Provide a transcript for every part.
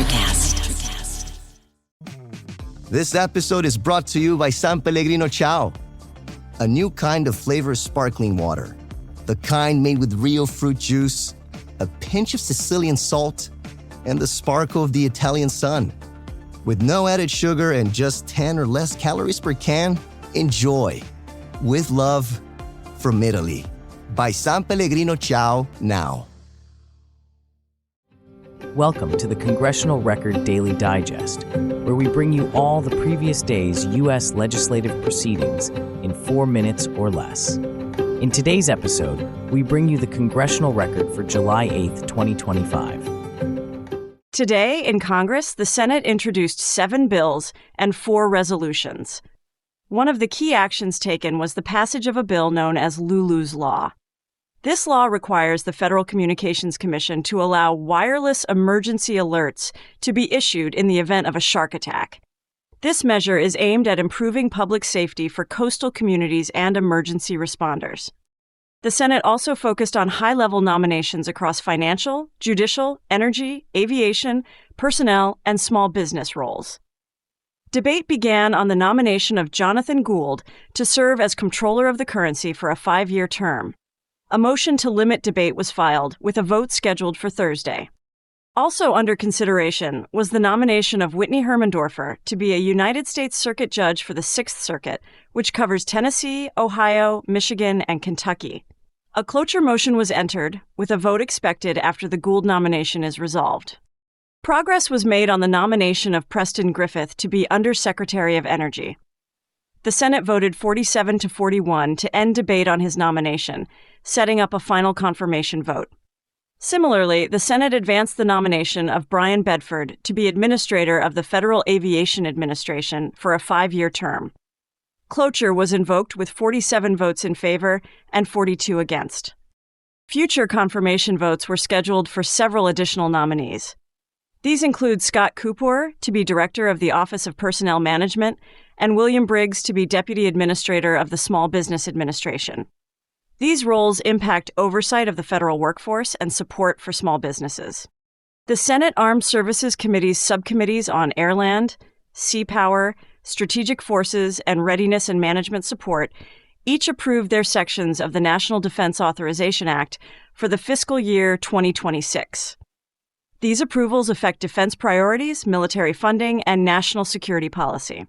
ElectraCast. This episode is brought to you by San Pellegrino Ciao, a new kind of flavored sparkling water. The kind made with real fruit juice, a pinch of Sicilian salt, and the sparkle of the Italian sun. With no added sugar and just 10 or less calories per can, enjoy. With love, from Italy. By San Pellegrino Ciao now. Welcome to the Congressional Record Daily Digest, where we bring you all the previous day's U.S. legislative proceedings in 4 minutes or less. In today's episode, we bring you the Congressional Record for July 8th, 2025. Today, in Congress, the Senate introduced 7 bills and 4 resolutions. One of the key actions taken was the passage of a bill known as Lulu's Law. This law requires the Federal Communications Commission to allow wireless emergency alerts to be issued in the event of a shark attack. This measure is aimed at improving public safety for coastal communities and emergency responders. The Senate also focused on high-level nominations across financial, judicial, energy, aviation, personnel, and small business roles. Debate began on the nomination of Jonathan Gould to serve as Comptroller of the Currency for a 5-year term. A motion to limit debate was filed, with a vote scheduled for Thursday. Also under consideration was the nomination of Whitney Hermendorfer to be a United States Circuit Judge for the Sixth Circuit, which covers Tennessee, Ohio, Michigan, and Kentucky. A cloture motion was entered, with a vote expected after the Gould nomination is resolved. Progress was made on the nomination of Preston Griffith to be Undersecretary of Energy. The Senate voted 47-41 to end debate on his nomination, setting up a final confirmation vote. Similarly, the Senate advanced the nomination of Brian Bedford to be Administrator of the Federal Aviation Administration for a 5-year term. Cloture was invoked with 47 votes in favor and 42 against. Future confirmation votes were scheduled for several additional nominees. These include Scott Cooper to be Director of the Office of Personnel Management and William Briggs to be Deputy Administrator of the Small Business Administration. These roles impact oversight of the federal workforce and support for small businesses. The Senate Armed Services Committee's subcommittees on airland, sea power, strategic forces, and readiness and management support each approved their sections of the National Defense Authorization Act for the fiscal year 2026. These approvals affect defense priorities, military funding, and national security policy.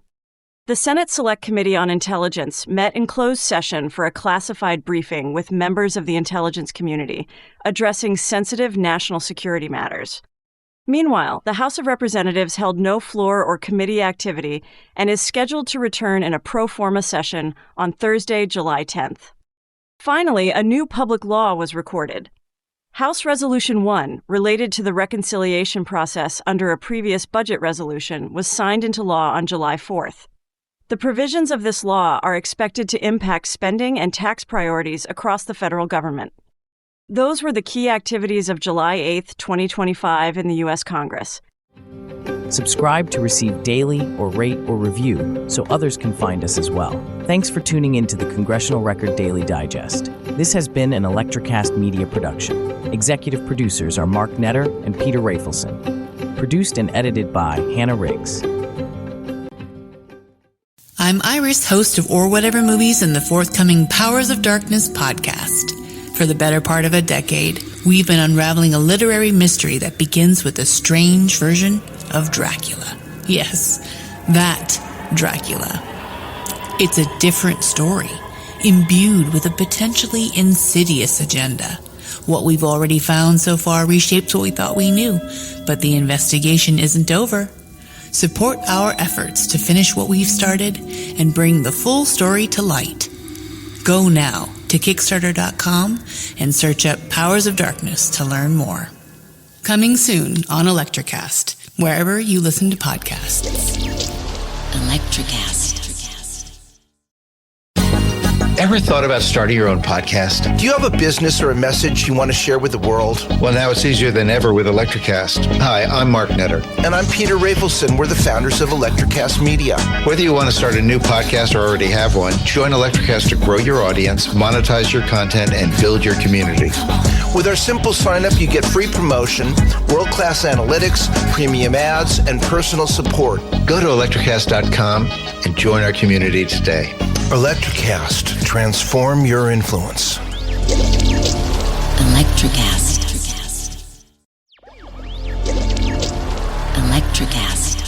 The Senate Select Committee on Intelligence met in closed session for a classified briefing with members of the intelligence community, addressing sensitive national security matters. Meanwhile, the House of Representatives held no floor or committee activity and is scheduled to return in a pro forma session on Thursday, July 10th. Finally, a new public law was recorded. House Resolution 1, related to the reconciliation process under a previous budget resolution, was signed into law on July 4th. The provisions of this law are expected to impact spending and tax priorities across the federal government. Those were the key activities of July 8th, 2025 in the U.S. Congress. Subscribe to receive daily or rate or review so others can find us as well. Thanks for tuning in to the Congressional Record Daily Digest. This has been an ElectraCast media production. Executive producers are Mark Netter and Peter Rafelson. Produced and edited by Hannah Riggs. I'm Iris, host of Or Whatever Movies and the forthcoming Powers of Darkness podcast. For the better part of a decade, we've been unraveling a literary mystery that begins with a strange version of Dracula. Yes, that Dracula. It's a different story, imbued with a potentially insidious agenda. What we've already found so far reshapes what we thought we knew, but the investigation isn't over. Support our efforts to finish what we've started and bring the full story to light. Go now to Kickstarter.com and search up Powers of Darkness to learn more. Coming soon on ElectraCast, wherever you listen to podcasts. ElectraCast. Ever thought about starting your own podcast? Do you have a business or a message you want to share with the world? Well, now it's easier than ever with ElectraCast. Hi, I'm Mark Netter. And I'm Peter Rafelson. We're the founders of ElectraCast Media. Whether you want to start a new podcast or already have one, join ElectraCast to grow your audience, monetize your content, and build your community. With our simple sign-up, you get free promotion, world-class analytics, premium ads, and personal support. Go to electracast.com and join our community today. ElectraCast. Transform your influence. ElectraCast. ElectraCast.